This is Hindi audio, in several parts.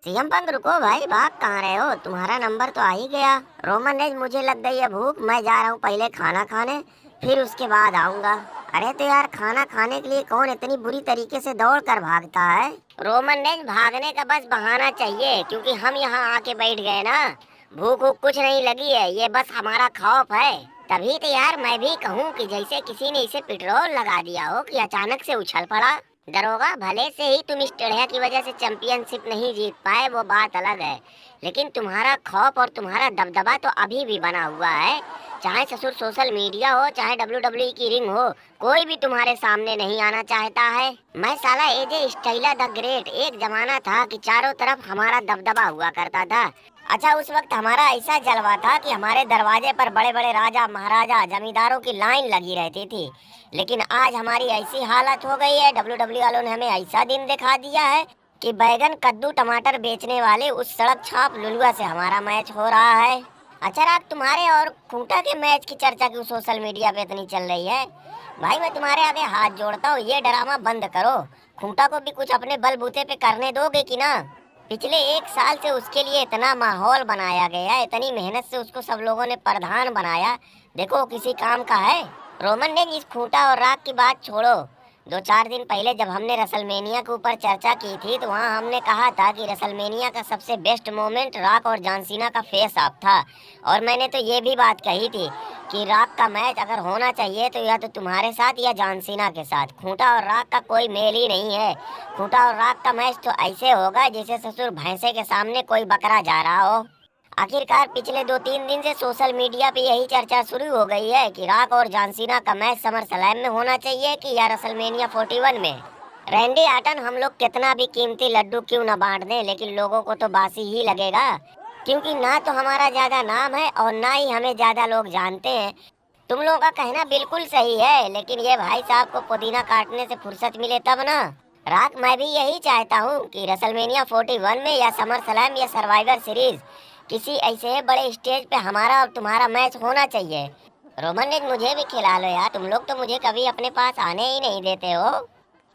सीएम पंग रुको भाई, भाग कहाँ रहे हो? तुम्हारा नंबर तो आ ही गया। रोमन रेंज, मुझे लग गई है भूख, मैं जा रहा हूँ पहले खाना खाने, फिर उसके बाद आऊंगा। अरे तो यार, खाना खाने के लिए कौन इतनी बुरी तरीके से दौड़ कर भागता है? रोमन रेंज, भागने का बस बहाना चाहिए, क्योंकि हम यहाँ आके बैठ गए ना। भूख वूख कुछ नहीं लगी है, ये बस हमारा खौफ है। तभी तो यार मैं भी कहूँ कि जैसे किसी ने इसे पेट्रोल लगा दिया हो कि अचानक से उछल पड़ा। दरोगा, भले से ही तुम इस टेढ़िया की वजह से चैंपियनशिप नहीं जीत पाए, वो बात अलग है, लेकिन तुम्हारा खौफ और तुम्हारा दबदबा तो अभी भी बना हुआ है। चाहे ससुर सोशल मीडिया हो, चाहे WWE की रिंग हो, कोई भी तुम्हारे सामने नहीं आना चाहता है। मैं साला एजे स्टाइला द ग्रेट, एक जमाना था कि चारों तरफ हमारा दबदबा हुआ करता था। अच्छा, उस वक्त हमारा ऐसा जलवा था कि हमारे दरवाजे पर बड़े बड़े राजा महाराजा जमींदारों की लाइन लगी रहती थी। लेकिन आज हमारी ऐसी हालत हो गई है, WWE वालों ने हमें ऐसा दिन दिखा दिया है कि बैगन कद्दू टमाटर बेचने वाले उस सड़क छाप लुलुआ से हमारा मैच हो रहा है। अच्छा रात, तुम्हारे और खूंटा के मैच की चर्चा क्यों सोशल मीडिया पे इतनी चल रही है? भाई मैं तुम्हारे आगे हाथ जोड़ता हूँ, ये ड्रामा बंद करो। खूंटा को भी कुछ अपने बलबूते पे करने दोगे कि ना? पिछले एक साल से उसके लिए इतना माहौल बनाया गया, इतनी मेहनत से उसको सब लोगों ने प्रधान बनाया, देखो किसी काम का है? रोमन ने इस खूंटा और राग की बात छोड़ो। 2-4 दिन पहले जब हमने रसलमेनिया के ऊपर चर्चा की थी, तो वहाँ हमने कहा था कि रसलमेनिया का सबसे बेस्ट मोमेंट रॉक और जॉन सीना का फेस ऑफ था। और मैंने तो ये भी बात कही थी कि रॉक का मैच अगर होना चाहिए तो या तो तुम्हारे साथ या जॉन सीना के साथ। खूंटा और रॉक का कोई मेल ही नहीं है। खूंटा और रॉक का मैच तो ऐसे होगा जैसे ससुर भैंसे के सामने कोई बकरा जा रहा हो। आखिरकार पिछले 2-3 दिन से सोशल मीडिया पे यही चर्चा शुरू हो गई है कि रॉक और जॉन सीना का मैच समर स्लैम में होना चाहिए कि या रसलमेनिया 41 में। रैंडी आर्टन, हम लोग कितना भी कीमती लड्डू क्यों न बांट दें, लेकिन लोगों को तो बासी ही लगेगा, क्योंकि ना तो हमारा ज्यादा नाम है और ना ही हमें ज्यादा लोग जानते हैं। तुम लोगों का कहना बिल्कुल सही है, लेकिन ये भाई साहब को पुदीना काटने से फुर्सत मिले तब ना। राक, मैं भी यही चाहता हूँ कि रसलमेनिया 41 में या समर स्लैम या सर्वाइवर सीरीज, किसी ऐसे बड़े स्टेज पे हमारा और तुम्हारा मैच होना चाहिए। रोमन ने मुझे भी खिला लो यार, तुम लोग तो मुझे कभी अपने पास आने ही नहीं देते हो।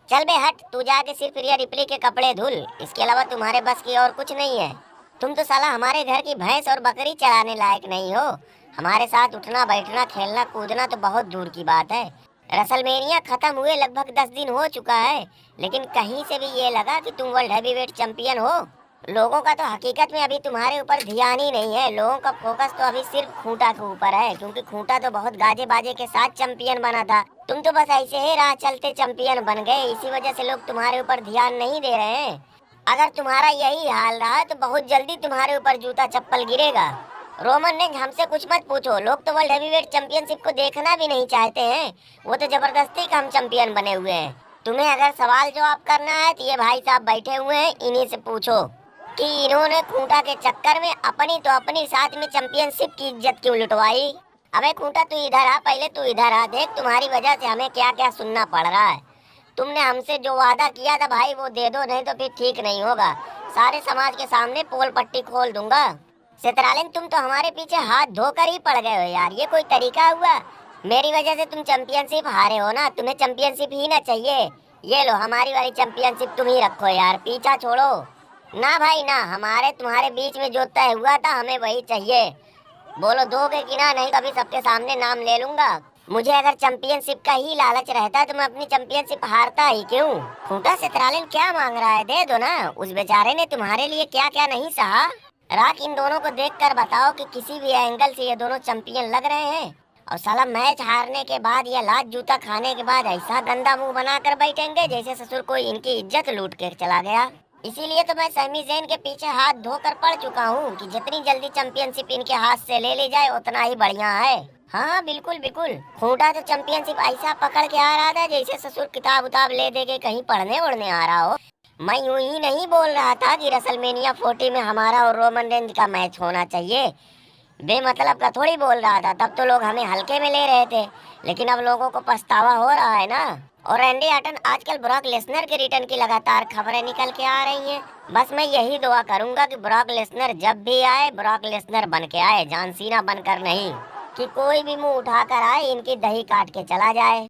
चल बे हट, तू जाके सिर्फ रिया रिप्ली के कपड़े धुल, इसके अलावा तुम्हारे बस की और कुछ नहीं है। तुम तो साला हमारे घर की भैंस और बकरी चराने लायक नहीं हो। हमारे साथ उठना बैठना खेलना कूदना तो बहुत दूर की बात है। रसलमेनिया खत्म हुए लगभग 10 दिन हो चुका है, लेकिन कहीं से भी ये लगा कि तुम वर्ल्ड हैवीवेट चैंपियन हो। लोगों का तो हकीकत में अभी तुम्हारे ऊपर ध्यान ही नहीं है। लोगों का फोकस तो अभी सिर्फ खूंटा के ऊपर है, क्योंकि खूंटा तो बहुत गाजे बाजे के साथ चैंपियन बना था। तुम तो बस ऐसे ही राह चलते चैंपियन बन गए, इसी वजह से लोग तुम्हारे ऊपर ध्यान नहीं दे रहे हैं। अगर तुम्हारा यही हाल रहा तो बहुत जल्दी तुम्हारे ऊपर जूता चप्पल गिरेगा। रोमन ने हमसे कुछ मत पूछो, लोग तो वर्ल्ड हैवीवेट चैंपियनशिप को देखना भी नहीं चाहते हैं, वो तो जबरदस्ती का हम चैंपियन बने हुए हैं। तुम्हें अगर सवाल जवाब करना है तो ये भाई साहब बैठे हुए हैं, इन्हीं से पूछो कि इन्होंने खूंटा के चक्कर में अपनी तो अपनी साथ में चैंपियनशिप की इज्जत क्यों लुटवाई। अबे खूंटा, तू इधर आ, पहले तू इधर आ, देख तुम्हारी वजह से हमें क्या क्या सुनना पड़ रहा है। तुमने हमसे जो वादा किया था भाई वो दे दो, नहीं तो फिर ठीक नहीं होगा। सारे समाज के सामने पोल पट्टी खोल दूंगा। सितरालिन, तुम तो हमारे पीछे हाथ धोकर ही पड़ गए हो यार, ये कोई तरीका हुआ? मेरी वजह से तुम चैंपियनशिप हारे हो ना, तुम्हें चैंपियनशिप ही ना चाहिए। ये लो, हमारी वाली चैंपियनशिप तुम ही रखो यार, पीछा छोड़ो। ना भाई ना, हमारे तुम्हारे बीच में जो तय हुआ था हमें वही चाहिए। बोलो दोगे कि ना, नहीं तो अभी सबके सामने नाम ले लूंगा। मुझे अगर चैंपियनशिप का ही लालच रहता तो मैं अपनी चैंपियनशिप हारता ही क्यों? खूंटा, सितरालिन क्या मांग रहा है, दे दो ना। उस बेचारे ने तुम्हारे लिए क्या क्या नहीं सहा। राक, इन दोनों को देखकर बताओ कि किसी भी एंगल से ये दोनों चैंपियन लग रहे हैं? और साला मैच हारने के बाद या लात जूता खाने के बाद ऐसा गंदा मुंह बनाकर बैठेंगे जैसे ससुर कोई इनकी इज्जत लूट के चला गया। इसीलिए तो मैं सैमी ज़ैन के पीछे हाथ धोकर पड़ चुका हूँ कि जितनी जल्दी चैंपियनशिप इनके हाथ से ले ली जाए उतना ही बढ़िया है। हाँ बिल्कुल बिल्कुल, खूंटा तो चैंपियनशिप ऐसा पकड़ के आ रहा था जैसे ससुर किताब उताब ले दे के कहीं पढ़ने उड़ने आ रहा हो। मैं यूं ही नहीं बोल रहा था कि रसलमेनिया 40 में हमारा और रोमन रेंज का मैच होना चाहिए, बेमतलब का थोड़ी बोल रहा था। तब तो लोग हमें हल्के में ले रहे थे, लेकिन अब लोगों को पछतावा हो रहा है ना। और रैंडी आर्टन, आजकल ब्रॉक लेसनर के रिटर्न की लगातार खबरें निकल के आ रही हैं। बस मैं यही दुआ करूंगा कि ब्रॉक लेसनर जब भी आए, ब्रॉक लेसनर बन के आए, जॉन सीना बनकर नहीं, कि कोई भी मुंह उठाकर आए इनकी दही काट के चला जाए।